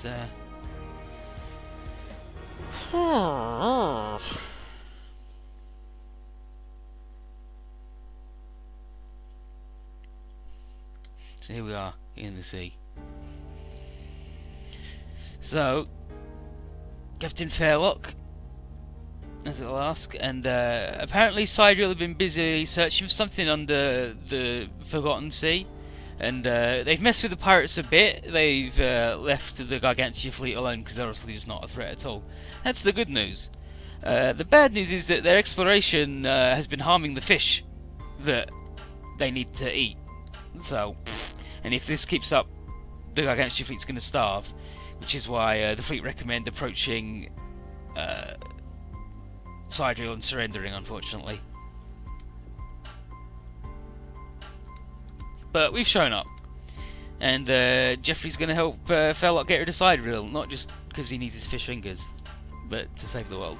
It's so here we are in the sea. So Captain Fairlock, as it'll ask, and apparently Sidereal have been busy searching for something under the Forgotten Sea, and they've messed with the pirates a bit. They've left the Gargantua fleet alone because they're obviously just not a threat at all. That's the good news. The bad news is that their exploration has been harming the fish that they need to eat. So, and if this keeps up, the Gargantua fleet's going to starve, which is why the fleet recommend approaching Sidereal and surrendering, unfortunately. But we've shown up, and Geoffrey's going to help Fairlock get rid of Sidereal, not just because he needs his fish fingers, but to save the world.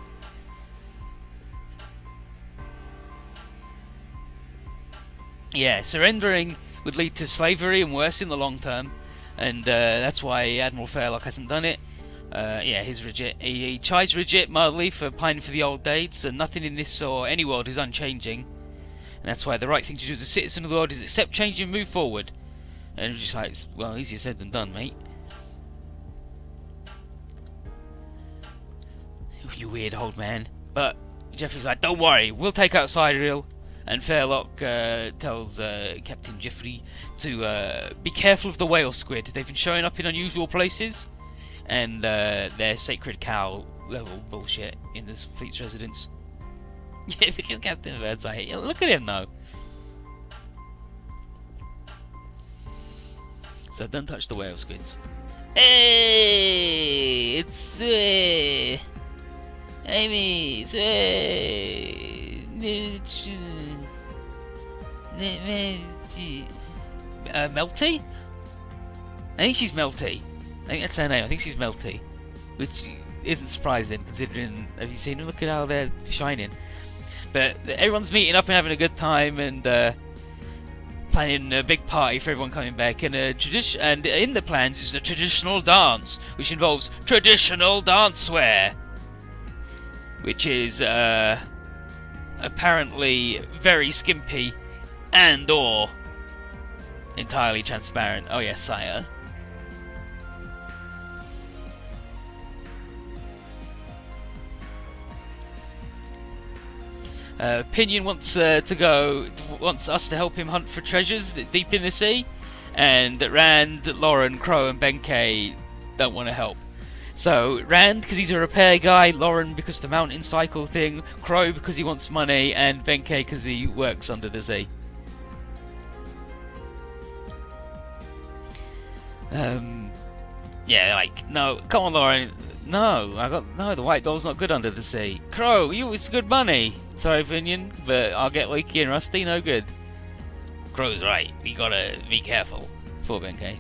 Yeah, surrendering would lead to slavery and worse in the long term, and that's why Admiral Fairlock hasn't done it. Yeah, he's rigid. He chides Rigid mildly for pining for the old days, and nothing in this or any world is unchanging. And that's why the right thing to do as a citizen of the world is accept change and move forward. And just like, well, easier said than done, mate. You weird old man. But Geoffrey's like, don't worry, we'll take out Sidereal. And Fairlock tells Captain Geoffrey to be careful of the whale squid. They've been showing up in unusual places, and they're sacred cow level bullshit in this fleet's residence. Yeah, because Captain Bird's like, look at him though. So don't touch the whale squids. Hey, it's Amy. Melty? I think she's Melty. I think that's her name. I think she's Melty, which isn't surprising considering. Have you seen them? Look at how they're shining. But everyone's meeting up and having a good time, and planning a big party for everyone coming back. And and in the plans is a traditional dance, which involves traditional dancewear, which is apparently very skimpy and/or entirely transparent. Oh yes, sire. Pinion wants us to help him hunt for treasures deep in the sea, and Rand, Lauren, Crow, and Benkei don't want to help. So Rand because he's a repair guy, Lauren because the mountain cycle thing, Crow because he wants money, and Benkei because he works under the sea. Yeah, like, no, come on, Lauren. No, the white doll's not good under the sea. Crow, it's good money. Sorry, Pinion, but I'll get leaky and rusty, no good. Crow's right, we gotta be careful. For Benkei.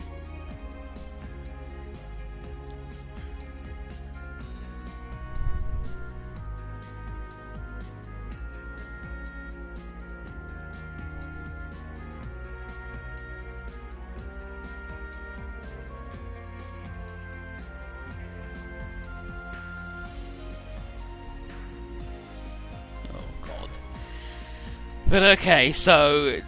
But okay, so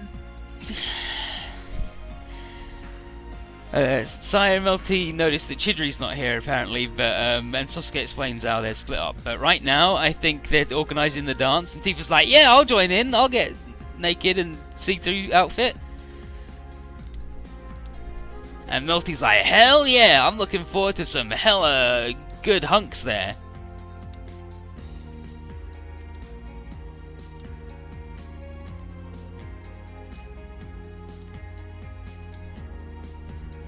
Sire and Melty noticed that Chidri's not here apparently, but and Sasuke explains how they're split up. But right now, I think they're organising the dance, and Tifa's like, "Yeah, I'll join in. I'll get naked and see-through outfit." And Melty's like, "Hell yeah! I'm looking forward to some hella good hunks there."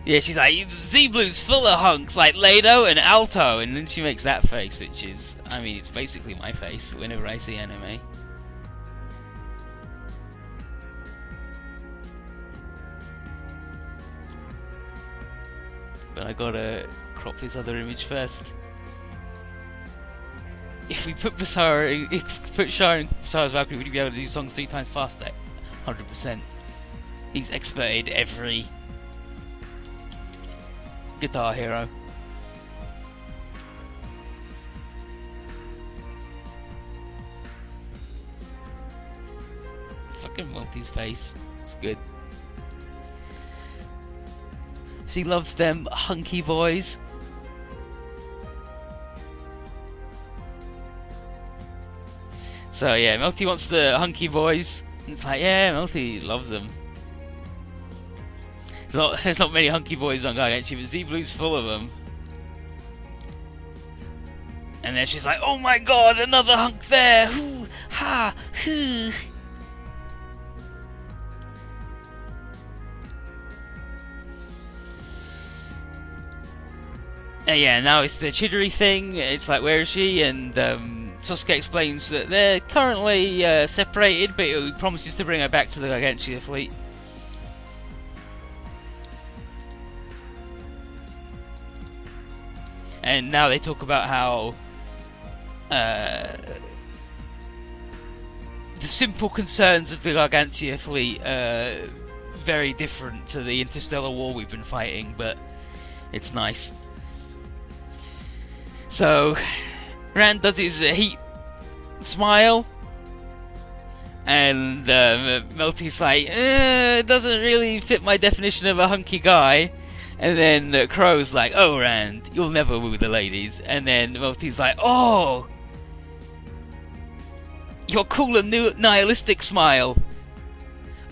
Yeah, she's like, Z-Blue's full of hunks, like Lado and Alto, and then she makes that face, which is, I mean, it's basically my face whenever I see anime. But I gotta crop this other image first. If we put Shah in Basara's Valkyrie, would you be able to do songs 3 times faster? 100%. He's experted every guitar hero. Look at Multi's face. It's good. She loves them hunky boys. So yeah, Multi wants the hunky boys. It's like, yeah, Multi loves them. There's not many hunky boys on Gong actually, but Z-Blue's full of them. And then she's like, oh my god, another hunk there! Hoo, ha, hoo. Yeah, now it's the Chidori thing. It's like, where is she? And Sasuke explains that they're currently separated, but he promises to bring her back to the Gargantua fleet. And now they talk about how the simple concerns of the Gargantua fleet are very different to the interstellar war we've been fighting, but it's nice. So Rand does his heat smile, and Melty's like, it doesn't really fit my definition of a hunky guy. And then Crow's like, oh Rand, you'll never woo the ladies. And then Melty's like, oh, your cool and nihilistic smile.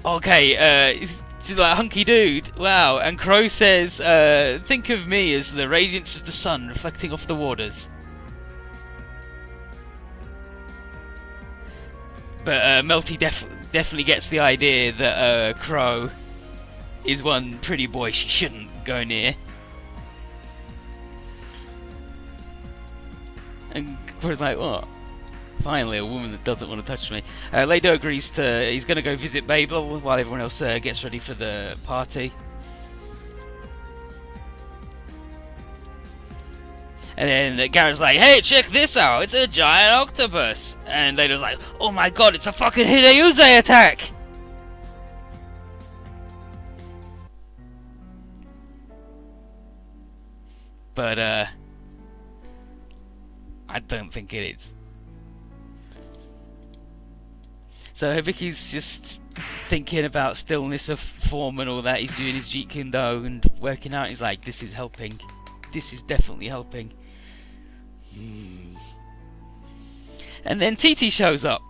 Okay, like hunky dude, wow. And Crow says, think of me as the radiance of the sun reflecting off the waters. But Melty definitely gets the idea that Crow is one pretty boy she shouldn't go near. And Crow's like, what? Finally, a woman that doesn't want to touch me. Lado agrees he's going to go visit Babel while everyone else gets ready for the party. And then Garrett's like, hey, check this out, it's a giant octopus. And Lado's like, oh my god, it's a fucking Hideyuze attack! But, I don't think it is. So Hibiki's just thinking about stillness of form and all that. He's doing his Jeet Kune Do and working out. He's like, this is helping. This is definitely helping. And then TT shows up.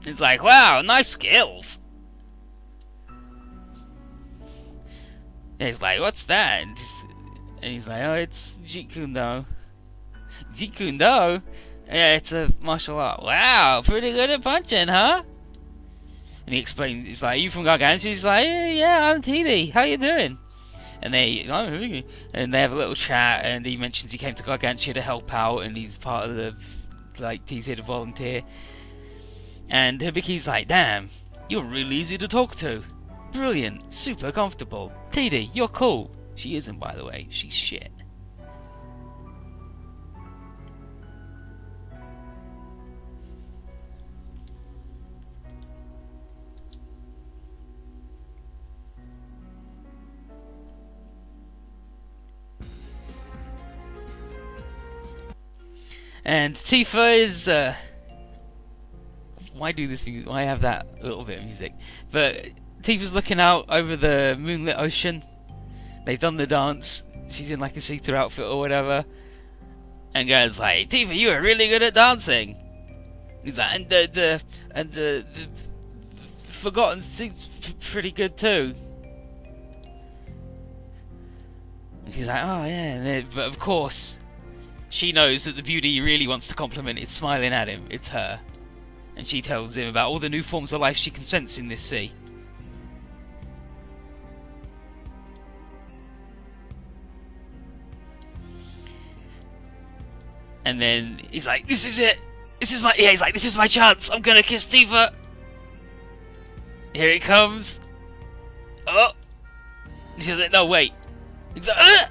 It's like, wow, nice skills. And he's like, what's that? And he's like, oh, it's Jeet Kune Do. Jeet Kune Do? Yeah, it's a martial art. Wow, pretty good at punching, huh? And he explains, he's like, are you from Gargantua? He's like, yeah, I'm TD. How you doing? And they have a little chat, and he mentions he came to Gargantua to help out, and he's part of the, like, he's here to volunteer. And Hibiki's like, damn, you're really easy to talk to. Brilliant, super comfortable. TD, you're cool. She isn't, by the way. She's shit. And Tifa is, why do this? Why have that little bit of music? But Tifa's looking out over the moonlit ocean. They've done the dance. She's in like a see-through outfit or whatever. And Garrett's like, Tifa, you are really good at dancing. He's like, and the Forgotten sings pretty good too. And she's like, oh yeah, but of course, she knows that the beauty he really wants to compliment is smiling at him. It's her. And she tells him about all the new forms of life she can sense in this sea. And then he's like, this is it! This is my... Yeah, he's like, this is my chance! I'm gonna kiss Tifa! Here it comes! Oh! And she's like, no, wait. He's like, ugh!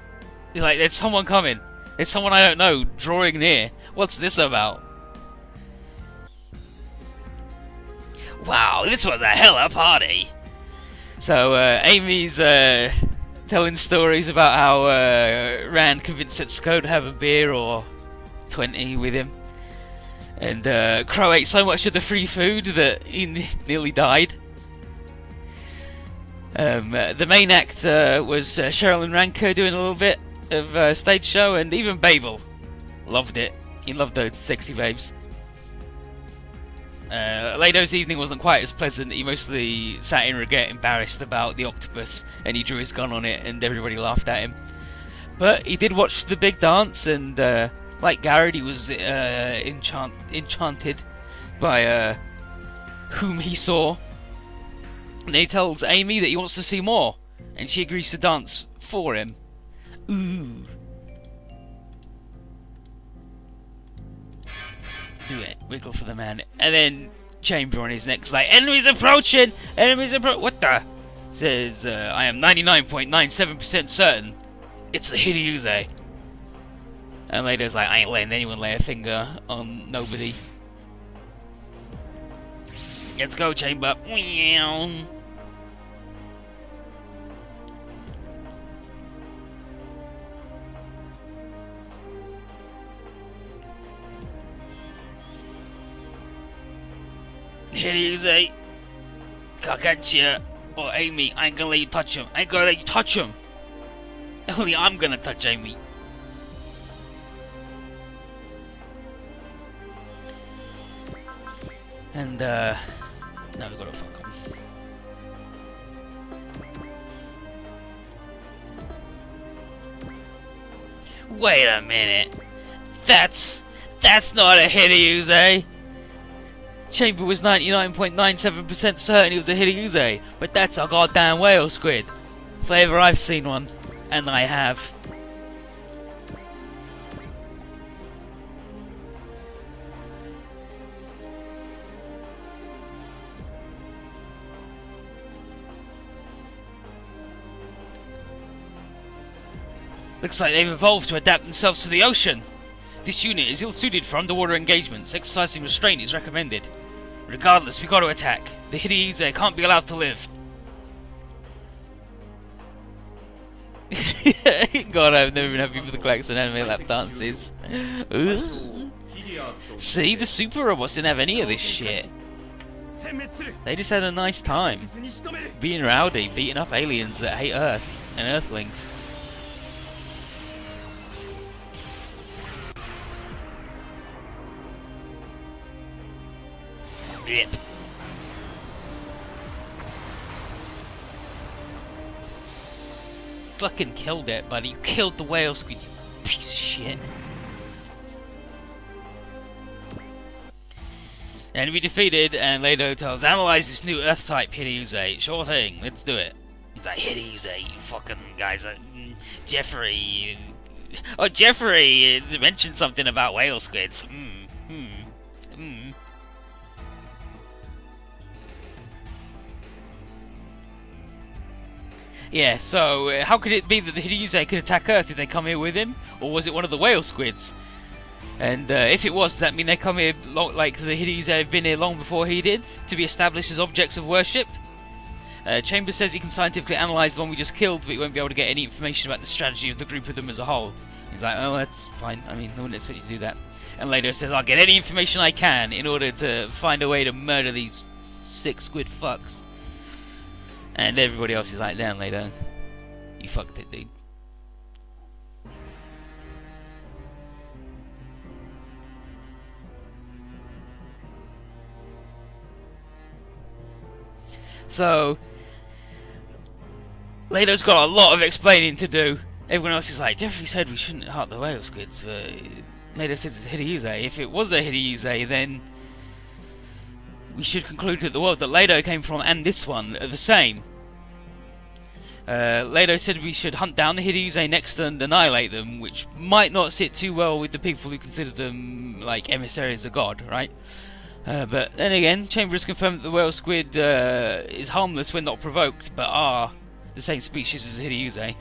He's like, there's someone coming. There's someone I don't know drawing near. What's this about? Wow, this was a hella party! So, Amy's telling stories about how Rand convinced Setsuko to have a beer or 20 with him. And Crow ate so much of the free food that he nearly died. The main act was Sherilyn Ranko doing a little bit of stage show, and even Babel loved it. He loved those sexy babes. Lado's evening wasn't quite as pleasant. He mostly sat in regret, embarrassed about the octopus, and he drew his gun on it, and everybody laughed at him. But he did watch the big dance, and like Garrett, he was enchanted by whom he saw. And he tells Amy that he wants to see more, and she agrees to dance for him. Ooh. Do it. Wiggle for the man. And then Chamber on his neck's like, enemies approaching! Enemies approaching! What the? Says, I am 99.97% certain it's the Hideyouse. And Lado's like, I ain't letting anyone lay a finger on nobody. Let's go, Chamber. Hideyouse. Kakachia or Amy, I ain't gonna let you touch him. I ain't gonna let you touch him. Only I'm gonna touch Amy. And now we gotta fuck him. Wait a minute. That's not a Hideyouse. Chamber was 99.97% certain he was a Hideyouse, but that's a goddamn whale squid. If ever I've seen one, and I have. Looks like they've evolved to adapt themselves to the ocean. This unit is ill-suited for underwater engagements. Exercising restraint is recommended. Regardless, we got to attack. The Hideyouse can't be allowed to live. God, I've never been happy with the Klaxon anime lap dances. See, the super robots didn't have any of this shit. They just had a nice time. Being rowdy, beating up aliens that hate Earth and Earthlings. Yep. Fucking killed it, buddy. You killed the whale squid, you piece of shit. Enemy defeated, and Lado tells, analyze this new Earth type Hideyouse. Sure thing, let's do it. He's like, Hideyouse, you fucking guys. Jeffrey. Oh, Jeffrey mentioned something about whale squids. Yeah, so how could it be that the Hideyouse could attack Earth? Did they come here with him? Or was it one of the whale squids? And if it was, does that mean they come here, like the Hideyouse have been here long before he did, to be established as objects of worship? Chambers says he can scientifically analyse the one we just killed, but he won't be able to get any information about the strategy of the group of them as a whole. He's like, oh, that's fine. I mean, I wouldn't expect you to do that. And Lado says, I'll get any information I can in order to find a way to murder these sick squid fucks. And everybody else is like, damn, Lado, you fucked it, dude. So, Lado's got a lot of explaining to do. Everyone else is like, Jeffrey said we shouldn't hunt the whale squids, but Lado says it's a Hideyouse. If it was a Hideyouse, then we should conclude that the world that Lado came from and this one are the same. Lado said we should hunt down the Hideyouse next and annihilate them, which might not sit too well with the people who consider them like emissaries of God, right? But then again, Chambers confirmed that the whale squid is harmless when not provoked, but are the same species as the Hideyouse.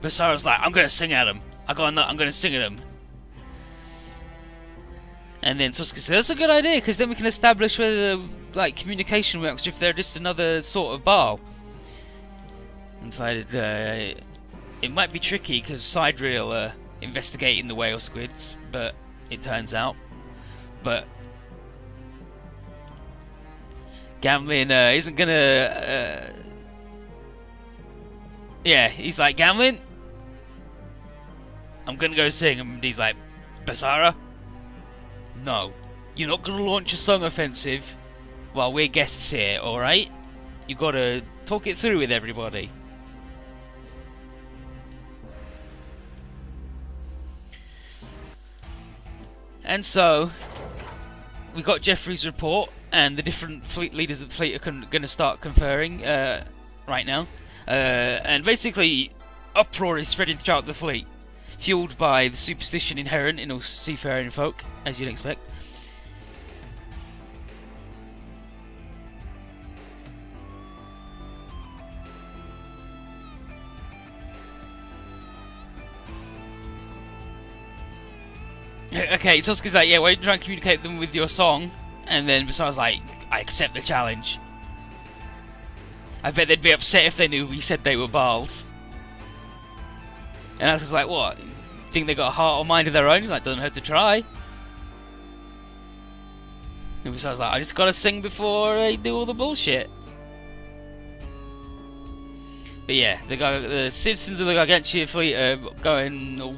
But Sarah's like, I'm gonna sing at him. I'm gonna sing at him. And then Sasuke says, that's a good idea, because then we can establish whether like communication works, if they're just another sort of Baal. and decided it might be tricky because Sidereal are investigating the whale squids, but it turns out. But Gamlin isn't gonna. Yeah, he's like, Gamlin, I'm gonna go sing. And he's like, Basara, no, you're not gonna launch a song offensive while we're guests here, alright? You gotta talk it through with everybody. And so, we got Jeffrey's report, and the different fleet leaders of the fleet are going to start conferring right now. And basically, uproar is spreading throughout the fleet, fueled by the superstition inherent in all seafaring folk, as you'd expect. Okay, Sasuke's like, yeah, why don't you try and communicate them with your song? And then Basara's like, I accept the challenge. I bet they'd be upset if they knew we said they were Baals. And I was like, what? Think they got a heart or mind of their own? He's like, doesn't hurt to try. And Basara's like, I just gotta sing before I do all the bullshit. But yeah, the citizens of the Gargantua fleet are going all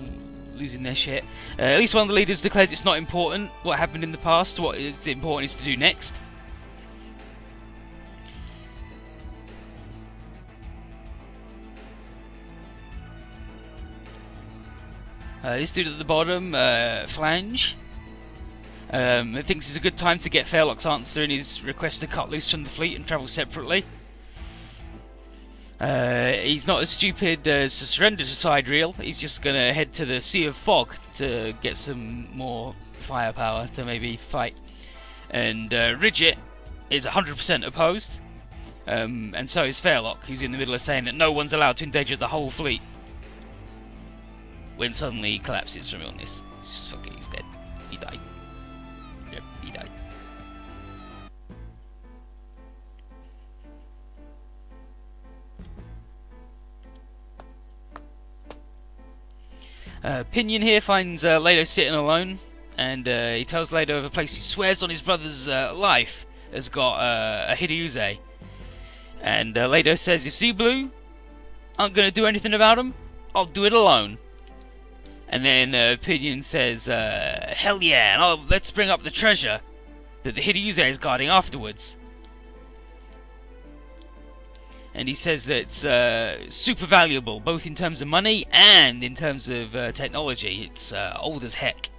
losing their shit. At least one of the leaders declares it's not important what happened in the past. What is important is to do next. This dude at the bottom, Flange, thinks it's a good time to get Fairlock's answer in his request to cut loose from the fleet and travel separately. He's not as stupid as to surrender to Sidereal. He's just going to head to the Sea of Fog to get some more firepower to maybe fight. And Ridget is 100% opposed. And so is Fairlock, who's in the middle of saying that no one's allowed to endanger the whole fleet. When suddenly he collapses from illness. He's dead. He died. Yep, he died. Pinion here finds Lado sitting alone, and he tells Lado of a place he swears on his brother's life has got a Hideuse. And Lado says, if Z-Blue aren't going to do anything about him, I'll do it alone. And then Pinion says, hell yeah, and let's bring up the treasure that the Hideuse is guarding afterwards. And he says that it's super valuable, both in terms of money and in terms of technology. It's old as heck.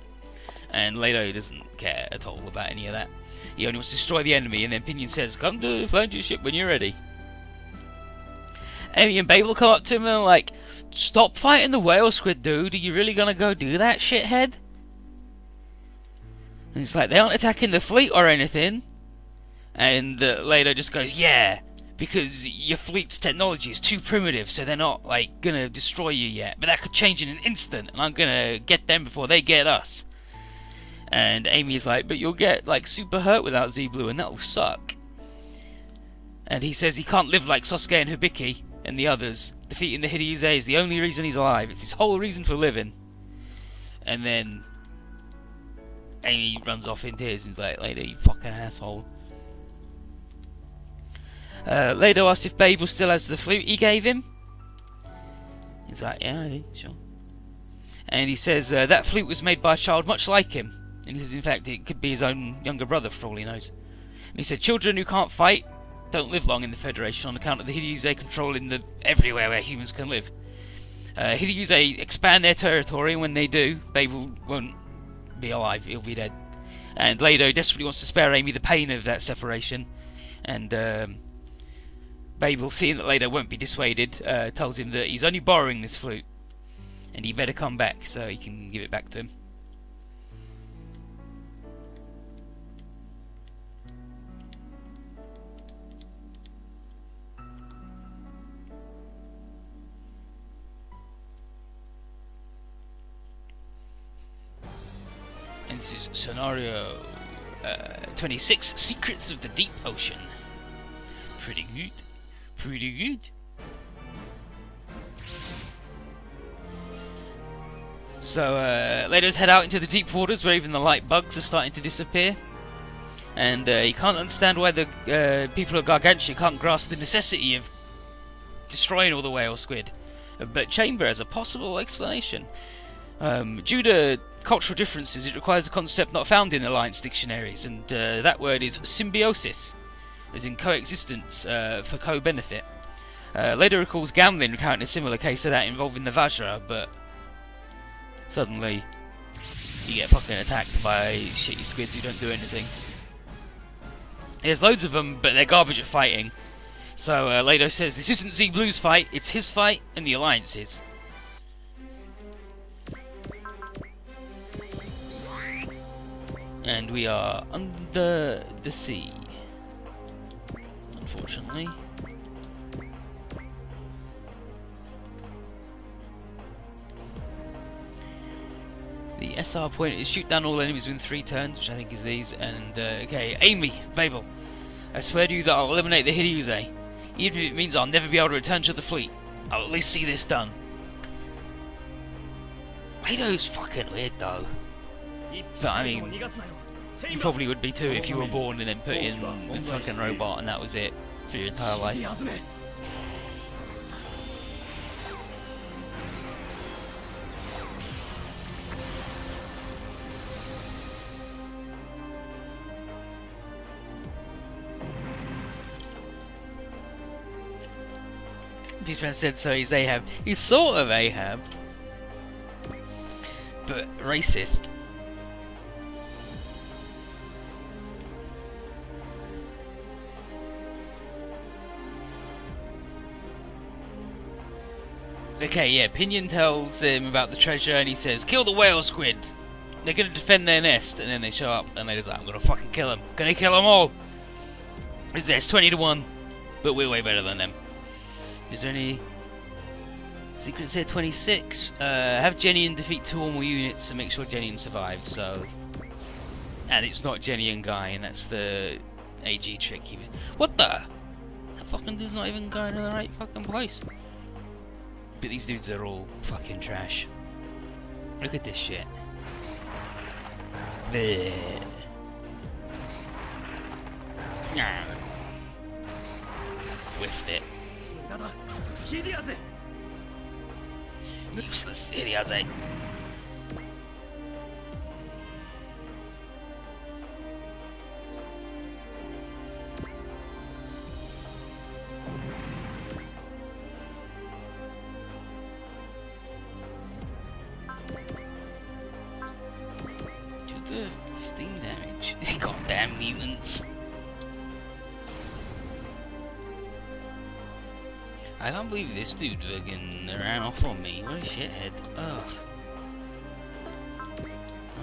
And Lado doesn't care at all about any of that. He only wants to destroy the enemy, and then Pinion says, come to Flange's ship when you're ready. Amy and Babel come up to him and are like, stop fighting the whale squid, dude. Are you really gonna go do that, shithead? And he's like, they aren't attacking the fleet or anything. And Lado just goes, yeah, because your fleet's technology is too primitive, so they're not, like, gonna destroy you yet. But that could change in an instant, and I'm gonna get them before they get us. And Amy's like, but you'll get, like, super hurt without Z-Blue, and that'll suck. And he says he can't live like Sasuke and Hibiki and the others. Defeating the Hideuse is the only reason he's alive. It's his whole reason for living. And then Amy runs off in tears and is like, Lado, you fucking asshole. Lado asks if Babel still has the flute he gave him. He's like, yeah, I do, sure. And he says that flute was made by a child much like him. And he says, in fact, it could be his own younger brother for all he knows. And he said, children who can't fight don't live long in the Federation on account of the Hideuse controlling the everywhere where humans can live. Hideuse expand their territory, and when they do, Babel won't be alive, he'll be dead. And Lado desperately wants to spare Amy the pain of that separation. And Babel, seeing that Lado won't be dissuaded, tells him that he's only borrowing this flute, and he better come back so he can give it back to him. And this is scenario 26, Secrets of the Deep Ocean. Pretty good. Pretty good. So Lados head out into the deep waters where even the light bugs are starting to disappear. And he can't understand why the people of Gargantia can't grasp the necessity of destroying all the whale squid. But Chamber has a possible explanation. Due to cultural differences, it requires a concept not found in Alliance dictionaries, and that word is symbiosis, as in coexistence for co-benefit. Later recalls gambling recounting a similar case to that involving the Vajra, but suddenly you get fucking attacked by shitty squids who don't do anything. There's loads of them, but they're garbage at fighting. So Lado says this isn't Z-Blue's fight, it's his fight and the Alliance's. And we are under the sea, unfortunately. The SR point is shoot down all enemies within 3 turns, which I think is these, and okay, aim me, Babel. I swear to you that I'll eliminate the Hiryuze, even if it means I'll never be able to return to the fleet. I'll at least see this done. Lado's fucking weird though. But I mean, you probably would be too if you were born and then put in the fucking robot and that was it for your entire life. His friend said so, he's Ahab. He's sort of Ahab, but racist. Okay, yeah, Pinion tells him about the treasure and he says, kill the whale squid! They're gonna defend their nest, and then they show up and they're just like, I'm gonna fucking kill them. Gonna kill them all! There's 20 to 1, but we're way better than them. Is there any secrets here? 26. Have Chien defeat 2 or more units and make sure Chien survives. So, and it's not Chien and Guy, and that's the AG trick. What the? That fucking dude's not even going to the right fucking place. But these dudes are all fucking trash. Look at this shit. Bleh. Nah. Whiffed it. Useless Hiryuze. Do the 15 damage. Goddamn mutants. I can't believe this dude fucking ran off on me. What a shithead. Ugh.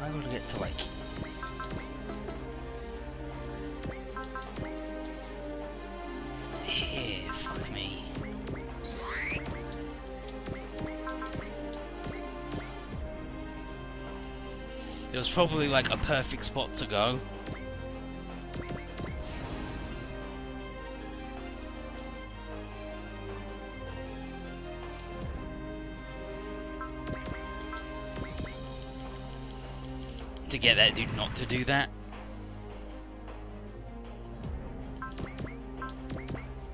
I gotta get to like... Yeah, fuck me. There was probably like a perfect spot to go. To get that dude not to do that.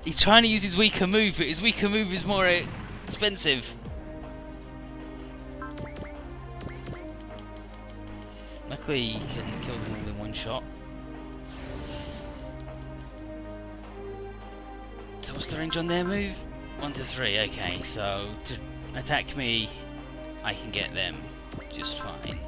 He's trying to use his weaker move, but his weaker move is more expensive. Luckily, you can kill them all in one shot. So what's the range on their move? 1 to 3, okay, so to attack me, I can get them just fine.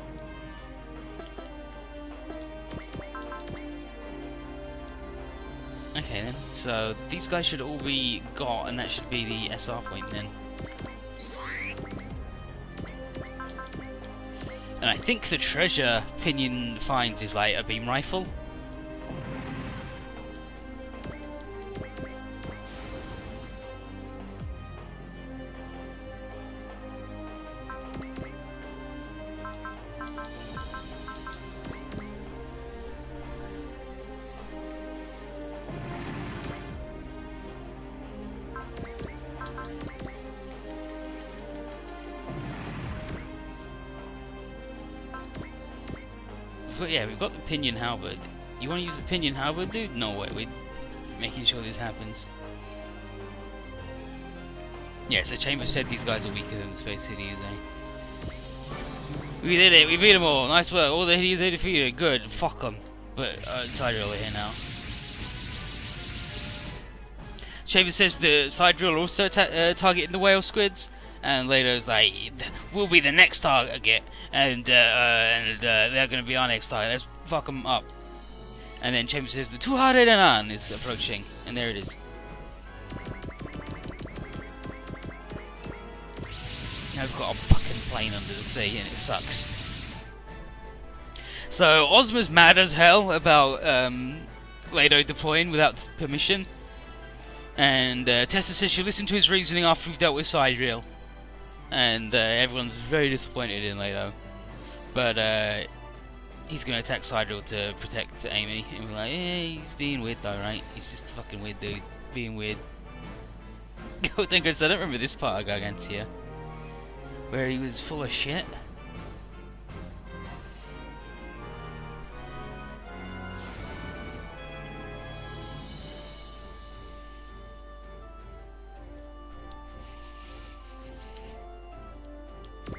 Okay then, so these guys should all be got, and that should be the SR point then. And I think the treasure Pinion finds is like a beam rifle. we've got the pinion halberd. You want to use the pinion halberd, dude? No way. We're making sure this happens. Yeah, so Chamber said these guys are weaker than the Space Hideous, eh? We did it. We beat them all. Nice work. All the Hideous are defeated. Good. Fuck them. But Sidereal are here now. Chamber says the Sidereal are also targeting the whale squids, and Lado's like, we'll be the next target, and they're going to be our next target. Let's fuck them up. And then Chamber says the two-hearted Anan is approaching, and there it is. Now we've got a fucking plane under the sea, and it sucks. So Ozma's mad as hell about Lado deploying without permission. And Tessa says she'll listen to his reasoning after we've dealt with Sidereal. And everyone's very disappointed in Lado. But he's going to attack Sidereal to protect Amy. And we're like, yeah, he's being weird though, right? He's just a fucking weird dude. Being weird. MNeidengard said, I don't remember this part of Gargantia. Where he was full of shit.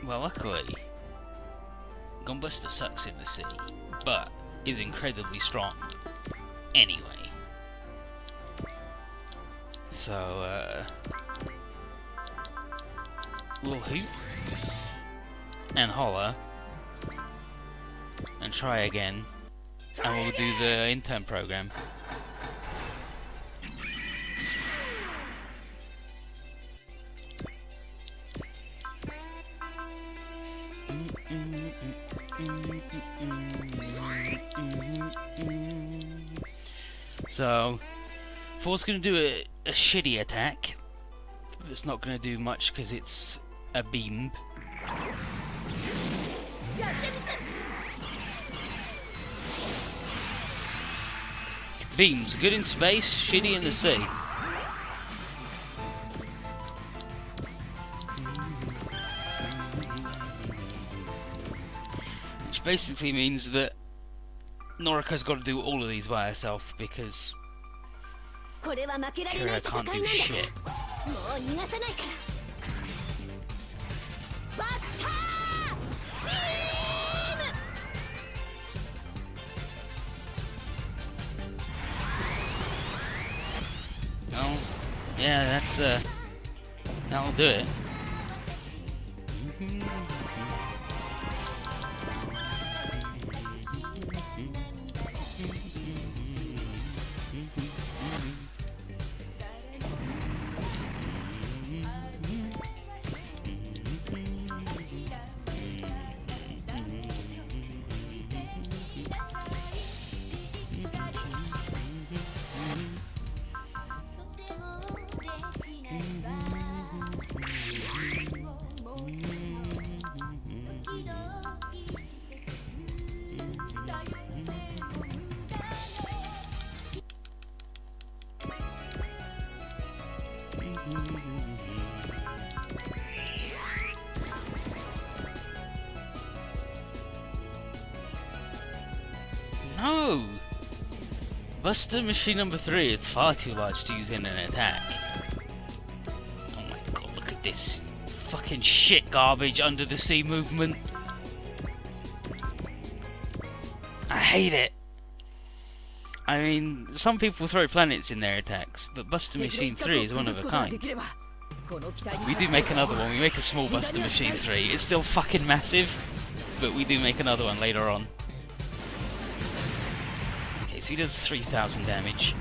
Well, luckily, Gunbuster sucks in the sea, but is incredibly strong anyway. So, we'll hoot and holler and try again, and we'll do the intern program. So, For's going to do a shitty attack. That's not going to do much because it's a beam. Beams, good in space, shitty in the sea. Which basically means that Norika's got to do all of these by herself because Kira can't do shit. Oh, yeah, that'll do it. No! Buster Machine number 3 is far too large to use in an attack. Oh my god, look at this fucking shit garbage under the sea movement. I hate it. I mean, some people throw planets in their attacks, but Buster Machine 3 is one of a kind. We do make another one, we make a small Buster Machine 3. It's still fucking massive, but we do make another one later on. Okay, so he does 3,000 damage.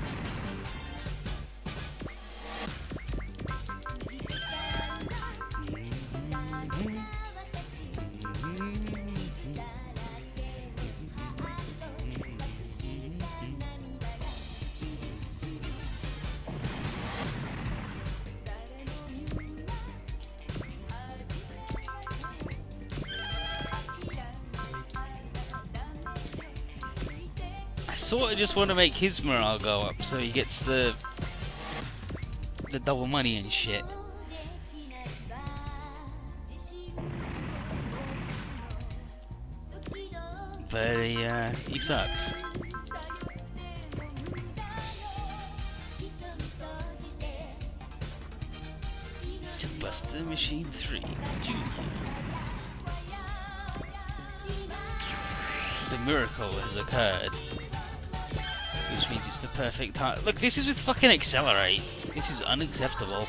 Sort of just want to make his morale go up so he gets the double money and shit. but he sucks. Buster Machine 3 Junior. The miracle has occurred, which means it's the perfect time. Look, this is with fucking accelerate. This is unacceptable.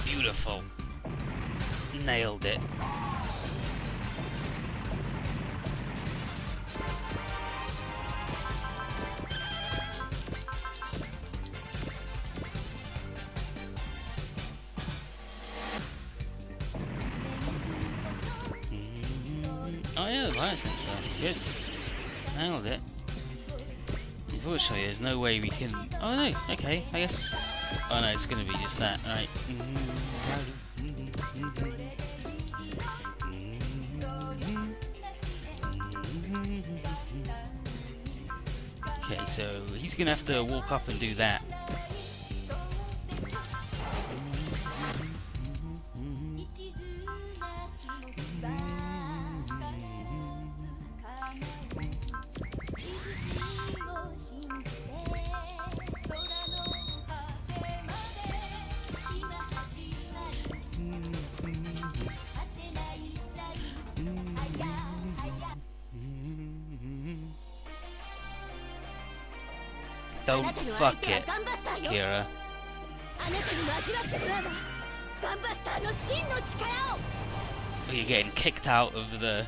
Beautiful. Nailed it. Oh yeah, the violence and stuff. Good. Nailed it. Unfortunately, there's no way we can... Oh no, okay, I guess... Oh no, it's gonna be just that, right? Okay, so he's gonna have to walk up and do that. Don't fuck it, Kira. Or you're getting kicked out of the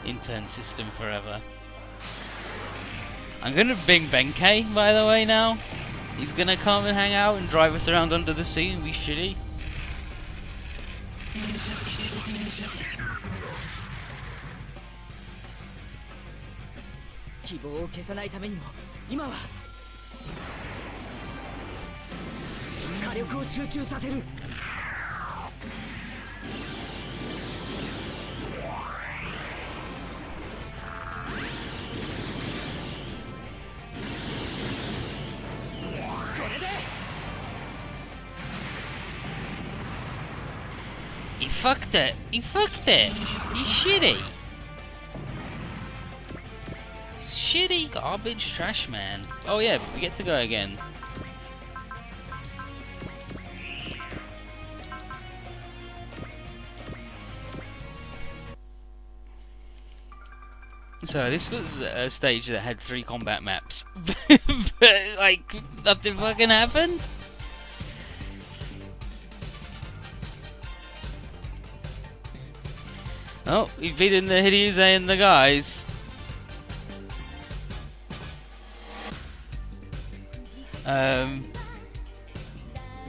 intern system forever. I'm gonna bring Benkei, by the way, now. He's gonna come and hang out and drive us around under the sea and be shitty. He fucked it. He fucked it. He's shitty. Shitty garbage trash man. Oh yeah, we get to go again. So this was a stage that had 3 combat maps, but like nothing fucking happened. Oh, we've beaten the Hideuse and the guys.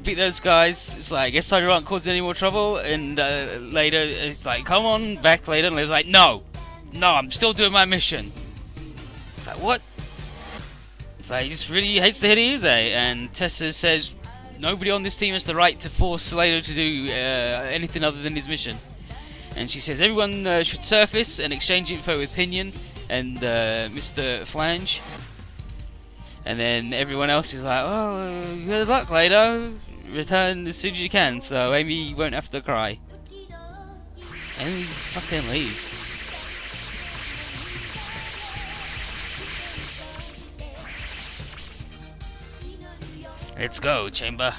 Beat those guys. It's like, I guess I won't cause any more trouble. And later, it's like, come on back later. And it's like, no, I'm still doing my mission. It's like, what? It's like, he just really hates the Hideuse. And Tessa says, nobody on this team has the right to force Slater to do anything other than his mission. And she says everyone should surface and exchange info with Pinion and Mr. Flange. And then everyone else is like, oh, good luck later. Return as soon as you can, so Amy won't have to cry. Amy, just fucking leave. Let's go, Chamber.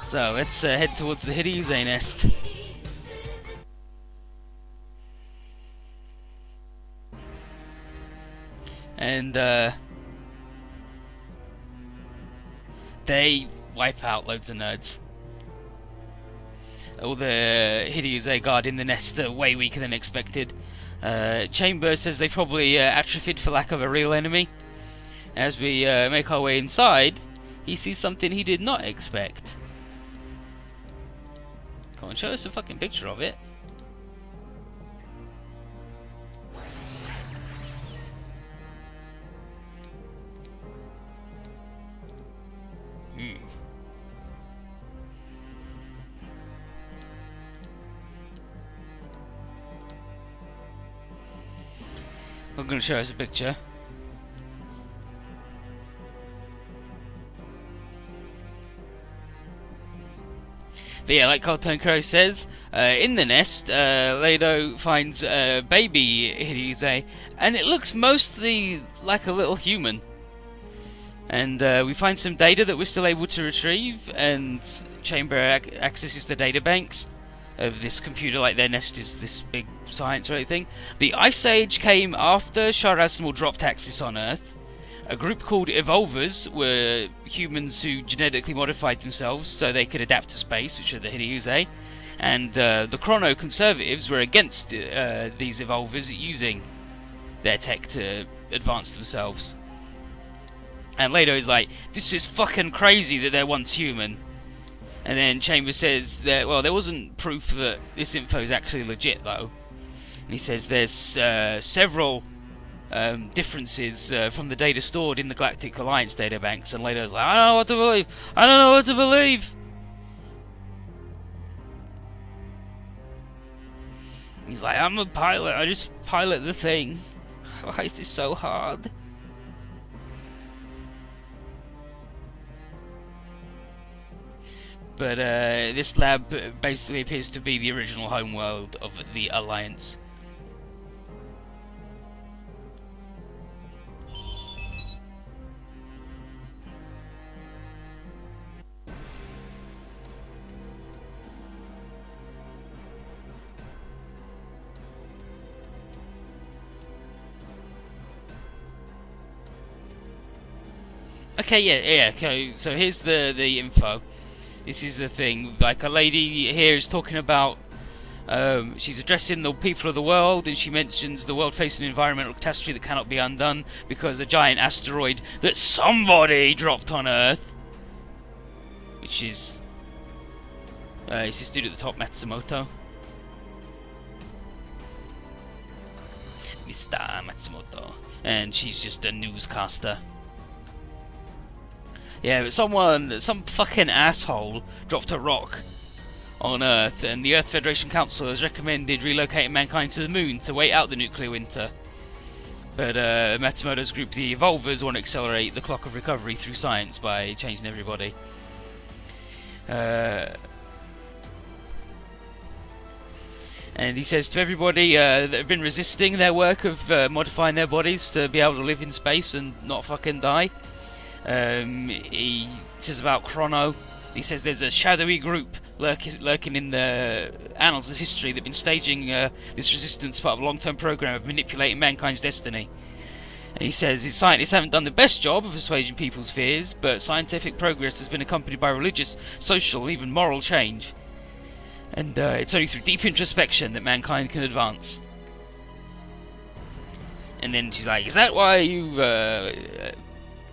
So let's head towards the Hideuse nest. And they wipe out loads of nerds. All the Hideuse guard in the nest are way weaker than expected. Chamber says they probably atrophied for lack of a real enemy. As we make our way inside, he sees something he did not expect. Come on, show us a fucking picture of it. I'm going to show us a picture. But yeah, like Carlton Crow says, in the nest, Lado finds a baby Hideyuze, and it looks mostly like a little human. And we find some data that we're still able to retrieve, and Chamber accesses the data banks of this computer, like their nest is this big science or anything. The Ice Age came after Shah Razmal dropped Axis on Earth. A group called Evolvers were humans who genetically modified themselves so they could adapt to space, which are the Hideyuze. And the Chrono Conservatives were against these Evolvers using their tech to advance themselves. And Lado is like, this is fucking crazy that they're once human. And then Chamber says that, well, there wasn't proof that this info is actually legit, though. And he says there's several differences from the data stored in the Galactic Alliance databanks. And Lado's like, I don't know what to believe. I don't know what to believe. He's like, I'm a pilot. I just pilot the thing. Why is this so hard? But this lab basically appears to be the original homeworld of the Alliance. Okay, yeah. Okay, so here's the info. This is the thing. Like, a lady here is talking about. She's addressing the people of the world, and she mentions the world facing an environmental catastrophe that cannot be undone because a giant asteroid that somebody dropped on Earth, which is it's this dude at the top, Matsumoto. Mr. Matsumoto. And she's just a newscaster. Yeah, but some fucking asshole dropped a rock on Earth, and the Earth Federation Council has recommended relocating mankind to the moon to wait out the nuclear winter. But Matsumoto's group, the Evolvers, want to accelerate the clock of recovery through science by changing everybody. And he says to everybody that have been resisting their work of modifying their bodies to be able to live in space and not fucking die. He says about Chrono. He says there's a shadowy group lurking in the annals of history that have been staging this resistance part of a long-term program of manipulating mankind's destiny. And he says his scientists haven't done the best job of assuaging people's fears, but scientific progress has been accompanied by religious, social, and even moral change. And it's only through deep introspection that mankind can advance. And then she's like, is that why you've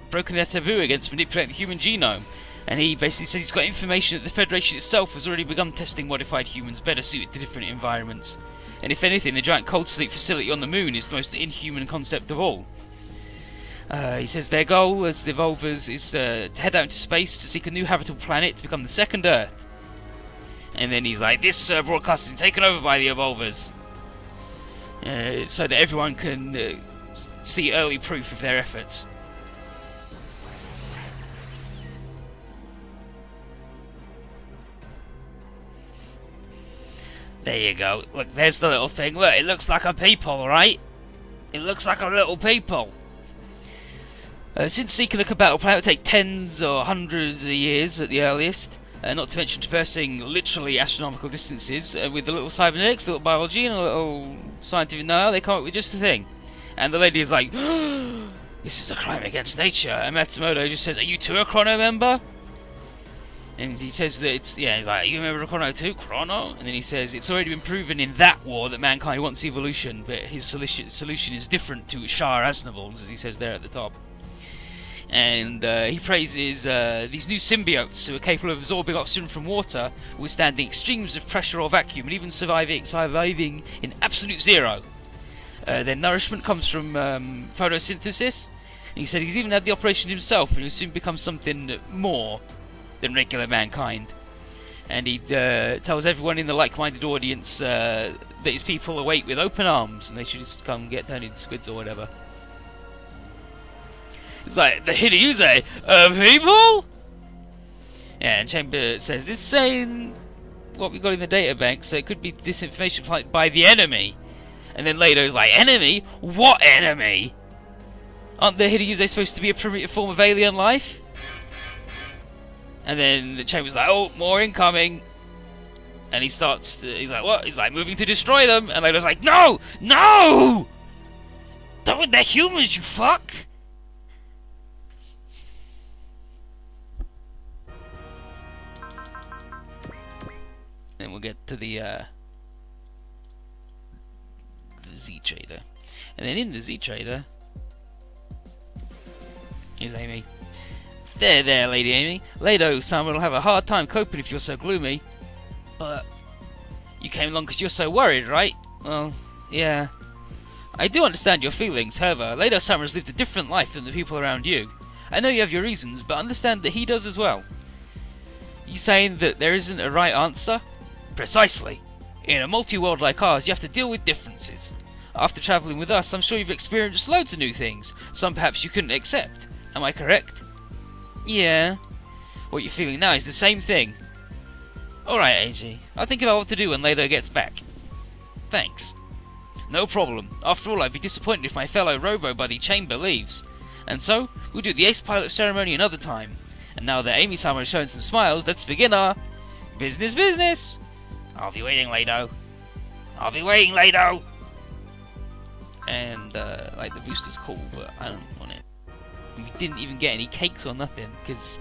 broken their taboo against manipulating the human genome? And he basically says he's got information that the Federation itself has already begun testing modified humans better suited to different environments. And if anything, the giant cold sleep facility on the moon is the most inhuman concept of all. He says their goal as the Evolvers is to head out into space to seek a new habitable planet to become the second Earth. And then he's like, this broadcast has been taken over by the Evolvers. So that everyone can see early proof of their efforts. There you go. Look, there's the little thing. Look, it looks like a people, right? It looks like a little people. Since seeking a compatible planet will take tens or hundreds of years at the earliest, not to mention traversing literally astronomical distances, with the little cybernetics, the little biology, and a little scientific know-how, they come up with just a thing. And the lady is like, this is a crime against nature. And Matsumoto just says, are you too a Chrono member? And he says that it's, yeah, he's like, you remember Chrono 2? Chrono? And then he says, it's already been proven in that war that mankind wants evolution, but his solution is different to Shah Aznavour's, as he says there at the top. And he praises these new symbiotes who are capable of absorbing oxygen from water, withstanding extremes of pressure or vacuum, and even surviving in absolute zero. Their nourishment comes from photosynthesis. And he said he's even had the operation himself, and he'll soon become something more than regular mankind. And he tells everyone in the like-minded audience that his people await with open arms, and they should just come get turned into squids or whatever. It's like, the Hideuse people? Yeah, and Chamber says, this is saying what we got in the databank, so it could be disinformation planted by the enemy. And then Lado's like, enemy? What enemy? Aren't the Hideuse supposed to be a primitive form of alien life? And then the Chamber's like, oh, more incoming. And he starts to, he's like, what? He's like, moving to destroy them. And Lado's like, no! No! Don't, they're humans, you fuck! Then we'll get to the Z Trader. And then in the Z Trader is Amy. There, Lady Amy. Lado-sama will have a hard time coping if you're so gloomy. But you came along because you're so worried, right? Well, yeah. I do understand your feelings, however, Lado-sama has lived a different life than the people around you. I know you have your reasons, but understand that he does as well. You saying that there isn't a right answer? Precisely. In a multi-world like ours, you have to deal with differences. After travelling with us, I'm sure you've experienced loads of new things. Some perhaps you couldn't accept. Am I correct? Yeah. What you're feeling now is the same thing. Alright, AG. I'll think about what to do when Lado gets back. Thanks. No problem. After all, I'd be disappointed if my fellow robo-buddy Chamber leaves. And so, we'll do the ace pilot ceremony another time. And now that Amy-sama has shown some smiles, let's begin our business! I'll be waiting, Lado. I'll be waiting, Lado! And, like, the booster's cool, but I don't want it. We didn't even get any cakes or nothing, because